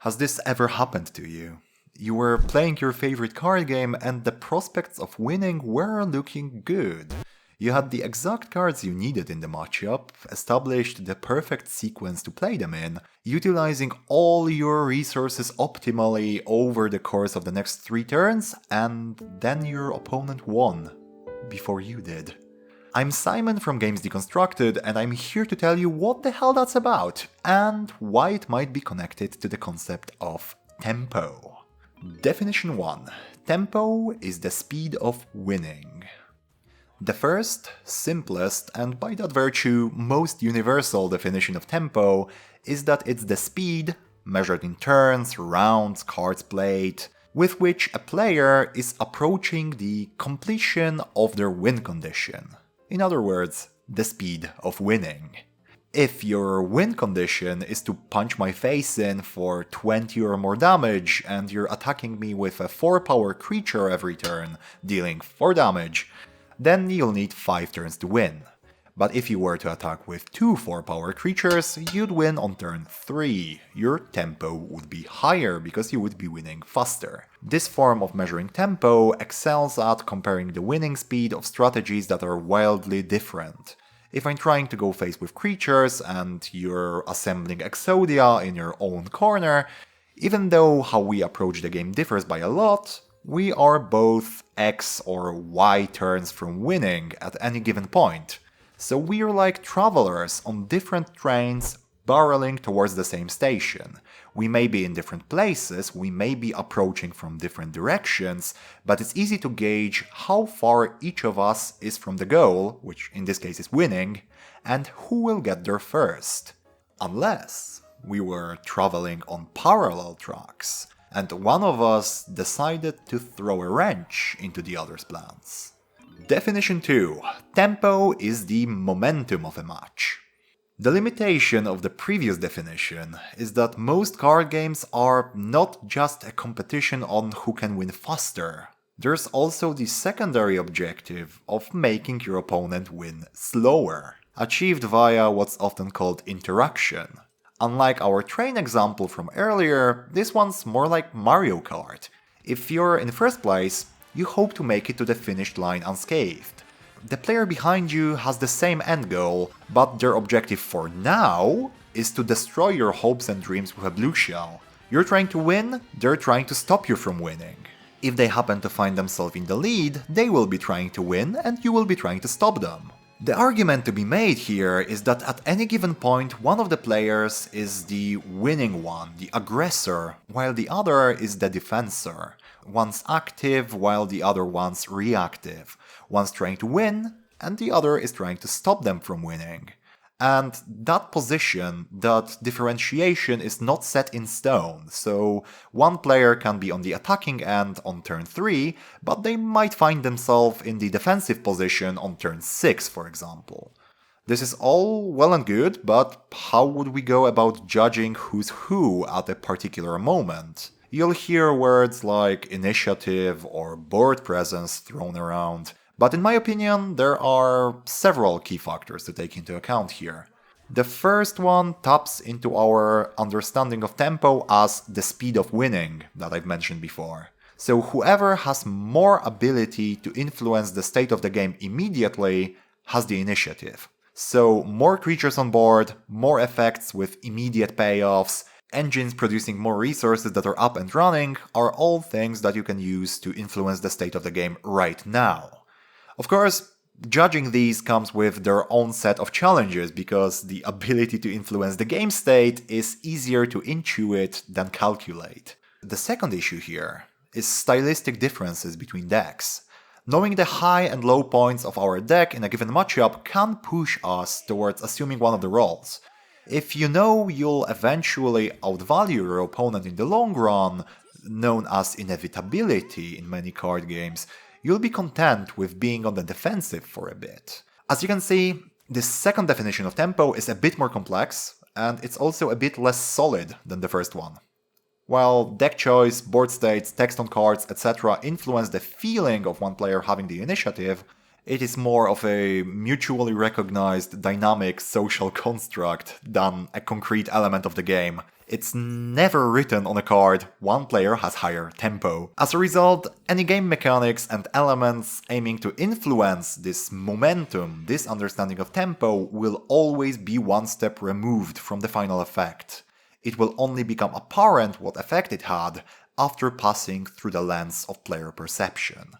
Has this ever happened to you? You were playing your favorite card game and the prospects of winning were looking good. You had the exact cards you needed in the matchup, established the perfect sequence to play them in, utilizing all your resources optimally over the course of the next 3 turns, and then your opponent won. Before you did. I'm Simon from Games Deconstructed, and I'm here to tell you what the hell that's about, and why it might be connected to the concept of tempo. Definition 1. Tempo is the speed of winning. The first, simplest, and by that virtue most universal definition of tempo is that it's the speed, measured in turns, rounds, cards played, with which a player is approaching the completion of their win condition. In other words, the speed of winning. If your win condition is to punch my face in for 20 or more damage and you're attacking me with a 4-power creature every turn, dealing 4 damage, then you'll need 5 turns to win. But if you were to attack with 2 4-power creatures, you'd win on turn 3. Your tempo would be higher because you would be winning faster. This form of measuring tempo excels at comparing the winning speed of strategies that are wildly different. If I'm trying to go face with creatures and you're assembling Exodia in your own corner, even though how we approach the game differs by a lot, we are both X or Y turns from winning at any given point. So we're like travelers on different trains barreling towards the same station. We may be in different places, we may be approaching from different directions, but it's easy to gauge how far each of us is from the goal, which in this case is winning, and who will get there first. Unless we were traveling on parallel tracks, and one of us decided to throw a wrench into the other's plans. Definition 2. Tempo is the momentum of a match. The limitation of the previous definition is that most card games are not just a competition on who can win faster. There's also the secondary objective of making your opponent win slower, achieved via what's often called interaction. Unlike our train example from earlier, this one's more like Mario Kart. If you're in first place, you hope to make it to the finish line unscathed. The player behind you has the same end goal, but their objective for now is to destroy your hopes and dreams with a blue shell. You're trying to win, they're trying to stop you from winning. If they happen to find themselves in the lead, they will be trying to win and you will be trying to stop them. The argument to be made here is that at any given point, one of the players is the winning one, the aggressor, while the other is the defensor. One's active while the other one's reactive. One's trying to win and the other is trying to stop them from winning. And that position, that differentiation is not set in stone, so one player can be on the attacking end on turn 3, but they might find themselves in the defensive position on turn 6, for example. This is all well and good, but how would we go about judging who's who at a particular moment? You'll hear words like initiative or board presence thrown around, but in my opinion, there are several key factors to take into account here. The first one taps into our understanding of tempo as the speed of winning that I've mentioned before. So whoever has more ability to influence the state of the game immediately has the initiative. So more creatures on board, more effects with immediate payoffs, engines producing more resources that are up and running are all things that you can use to influence the state of the game right now. Of course, judging these comes with their own set of challenges because the ability to influence the game state is easier to intuit than calculate. The second issue here is stylistic differences between decks. Knowing the high and low points of our deck in a given matchup can push us towards assuming one of the roles. If you know you'll eventually outvalue your opponent in the long run, known as inevitability in many card games, you'll be content with being on the defensive for a bit. As you can see, this second definition of tempo is a bit more complex, and it's also a bit less solid than the first one. While deck choice, board states, text on cards, etc. influence the feeling of one player having the initiative, It is more of a mutually recognized dynamic social construct than a concrete element of the game. It's never written on a card, one player has higher tempo. As a result, any game mechanics and elements aiming to influence this momentum, this understanding of tempo, will always be one step removed from the final effect. It will only become apparent what effect it had after passing through the lens of player perception.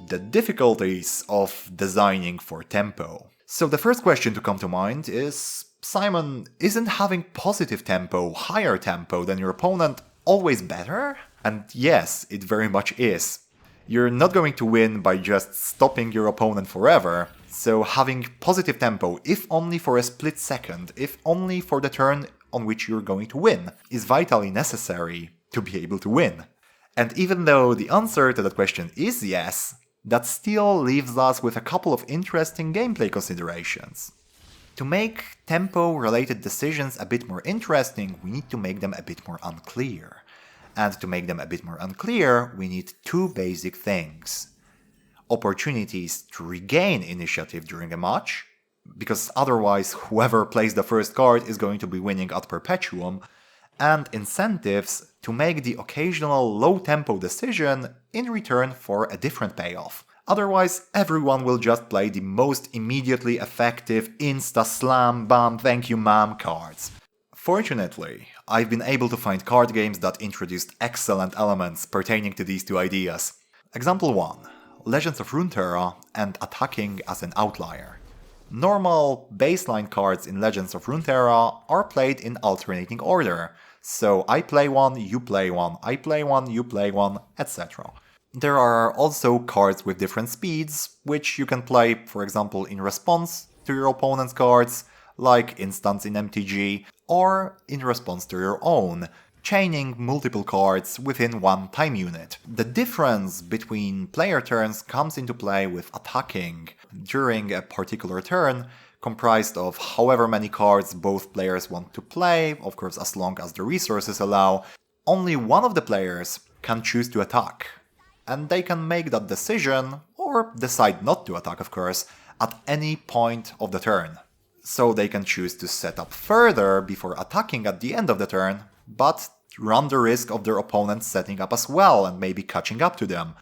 The difficulties of designing for tempo. So the first question to come to mind is, Simon, isn't having positive tempo, higher tempo than your opponent always better? And yes, it very much is. You're not going to win by just stopping your opponent forever, so having positive tempo, if only for a split second, if only for the turn on which you're going to win, is vitally necessary to be able to win. And even though the answer to that question is yes, that still leaves us with a couple of interesting gameplay considerations. To make tempo-related decisions a bit more interesting, we need to make them a bit more unclear. And to make them a bit more unclear, we need two basic things. Opportunities to regain initiative during a match, because otherwise whoever plays the first card is going to be winning ad perpetuum, and incentives to make the occasional low-tempo decision in return for a different payoff. Otherwise, everyone will just play the most immediately effective insta-slam, bam, thank you ma'am cards. Fortunately, I've been able to find card games that introduced excellent elements pertaining to these two ideas. Example 1. Legends of Runeterra and Attacking as an Outlier. Normal baseline cards in Legends of Runeterra are played in alternating order. So I play one, you play one, I play one, you play one, etc. There are also cards with different speeds, which you can play, for example, in response to your opponent's cards, like instants in MTG, or in response to your own, chaining multiple cards within one time unit. The difference between player turns comes into play with attacking during a particular turn, comprised of however many cards both players want to play, of course as long as the resources allow. Only one of the players can choose to attack, and they can make that decision, or decide not to attack of course, at any point of the turn. So they can choose to set up further before attacking at the end of the turn, but run the risk of their opponent setting up as well and maybe catching up to them.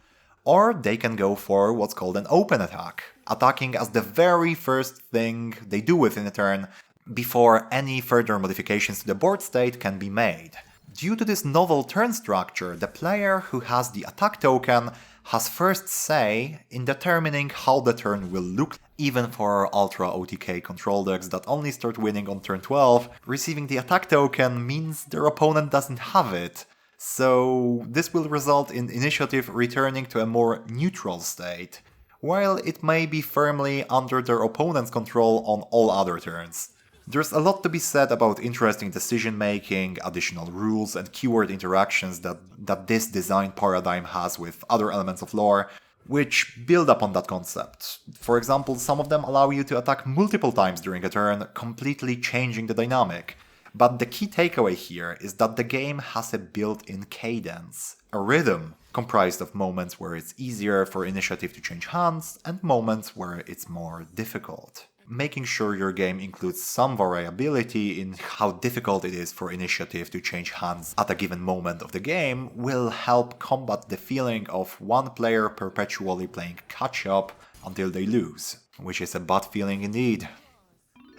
Or they can go for what's called an open attack, attacking as the very first thing they do within a turn, before any further modifications to the board state can be made. Due to this novel turn structure, the player who has the attack token has first say in determining how the turn will look. Even for Ultra OTK control decks that only start winning on turn 12, receiving the attack token means their opponent doesn't have it. So this will result in initiative returning to a more neutral state, while it may be firmly under their opponent's control on all other turns. There's a lot to be said about interesting decision making, additional rules and keyword interactions that this design paradigm has with other elements of lore, which build upon that concept. For example, some of them allow you to attack multiple times during a turn, completely changing the dynamic. But the key takeaway here is that the game has a built-in cadence, a rhythm comprised of moments where it's easier for initiative to change hands and moments where it's more difficult. Making sure your game includes some variability in how difficult it is for initiative to change hands at a given moment of the game will help combat the feeling of one player perpetually playing catch-up until they lose, which is a bad feeling indeed.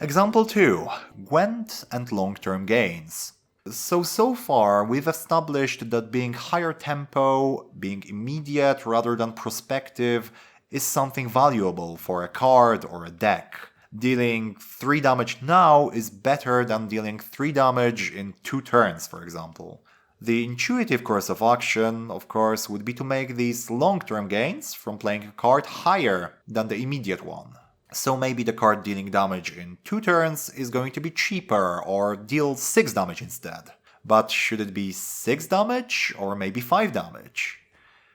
Example 2. Gwent and long-term gains. So far we've established that being higher tempo, being immediate rather than prospective, is something valuable for a card or a deck. Dealing 3 damage now is better than dealing 3 damage in 2 turns, for example. The intuitive course of action, of course, would be to make these long-term gains from playing a card higher than the immediate one. So maybe the card dealing damage in 2 turns is going to be cheaper, or deal 6 damage instead. But should it be 6 damage, or maybe 5 damage?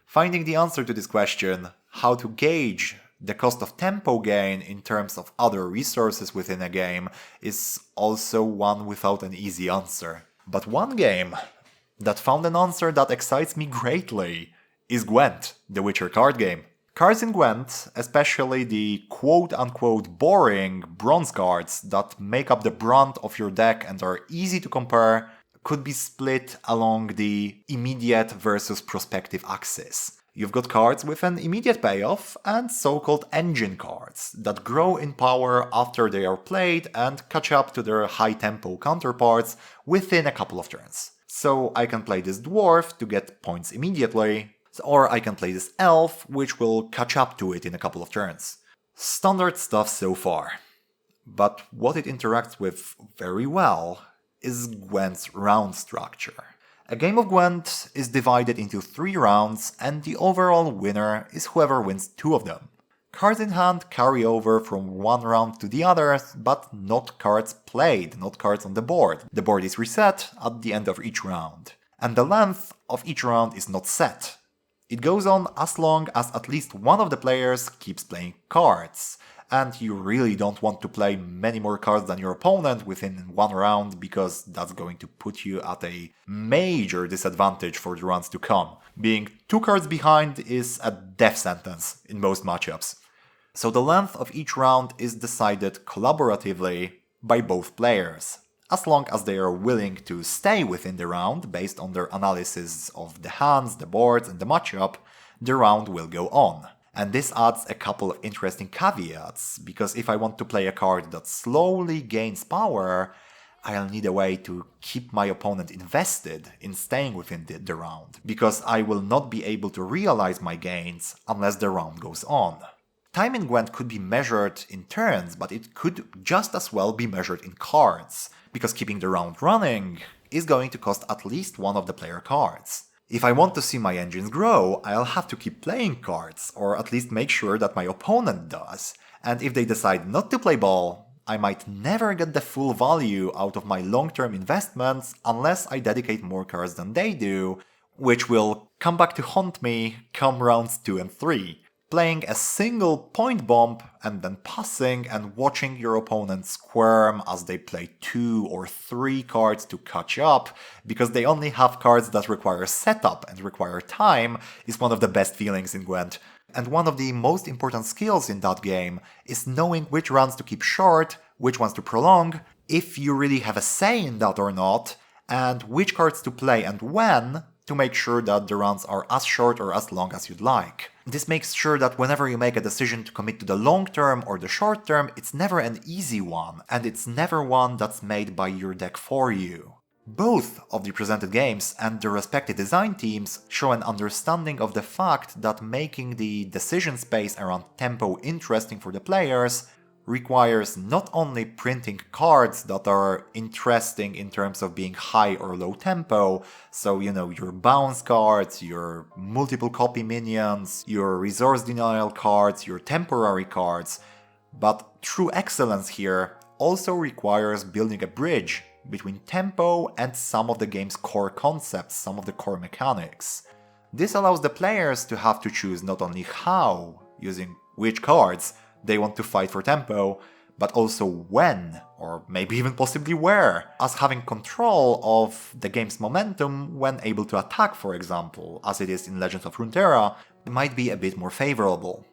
Finding the answer to this question, how to gauge the cost of tempo gain in terms of other resources within a game, is also one without an easy answer. But one game that found an answer that excites me greatly is Gwent, the Witcher card game. Cards in Gwent, especially the quote-unquote boring bronze cards that make up the brunt of your deck and are easy to compare, could be split along the immediate versus prospective axis. You've got cards with an immediate payoff and so-called engine cards that grow in power after they are played and catch up to their high-tempo counterparts within a couple of turns. So I can play this dwarf to get points immediately, or I can play this elf, which will catch up to it in a couple of turns. Standard stuff so far. But what it interacts with very well is Gwent's round structure. A game of Gwent is divided into 3 rounds, and the overall winner is whoever wins 2 of them. Cards in hand carry over from one round to the other, but not cards played, not cards on the board. The board is reset at the end of each round. And the length of each round is not set. It goes on as long as at least one of the players keeps playing cards. And you really don't want to play many more cards than your opponent within one round, because that's going to put you at a major disadvantage for the rounds to come. Being 2 cards behind is a death sentence in most matchups. So the length of each round is decided collaboratively by both players. As long as they are willing to stay within the round based on their analysis of the hands, the boards and the matchup, the round will go on. And this adds a couple of interesting caveats, because if I want to play a card that slowly gains power, I'll need a way to keep my opponent invested in staying within the round, because I will not be able to realize my gains unless the round goes on. Time in Gwent could be measured in turns, but it could just as well be measured in cards, because keeping the round running is going to cost at least one of the player cards. If I want to see my engines grow, I'll have to keep playing cards, or at least make sure that my opponent does. And if they decide not to play ball, I might never get the full value out of my long-term investments unless I dedicate more cards than they do, which will come back to haunt me come rounds 2 and 3. Playing a single point bomb and then passing and watching your opponent squirm as they play 2 or 3 cards to catch up because they only have cards that require setup and require time is one of the best feelings in Gwent. And one of the most important skills in that game is knowing which rounds to keep short, which ones to prolong, if you really have a say in that or not, and which cards to play and when, to make sure that the rounds are as short or as long as you'd like. This makes sure that whenever you make a decision to commit to the long term or the short term, it's never an easy one, and it's never one that's made by your deck for you. Both of the presented games and their respective design teams show an understanding of the fact that making the decision space around tempo interesting for the players requires not only printing cards that are interesting in terms of being high or low tempo, so your bounce cards, your multiple copy minions, your resource denial cards, your temporary cards, but true excellence here also requires building a bridge between tempo and some of the game's core concepts, some of the core mechanics. This allows the players to have to choose not only how, using which cards, they want to fight for tempo, but also when, or maybe even possibly where, as having control of the game's momentum when able to attack, for example, as it is in Legends of Runeterra, might be a bit more favorable.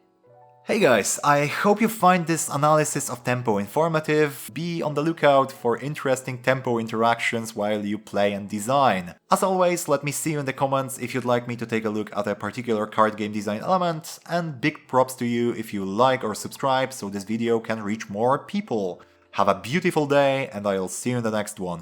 Hey guys, I hope you find this analysis of tempo informative. Be on the lookout for interesting tempo interactions while you play and design. As always, let me see you in the comments if you'd like me to take a look at a particular card game design element, and big props to you if you like or subscribe so this video can reach more people. Have a beautiful day, and I'll see you in the next one.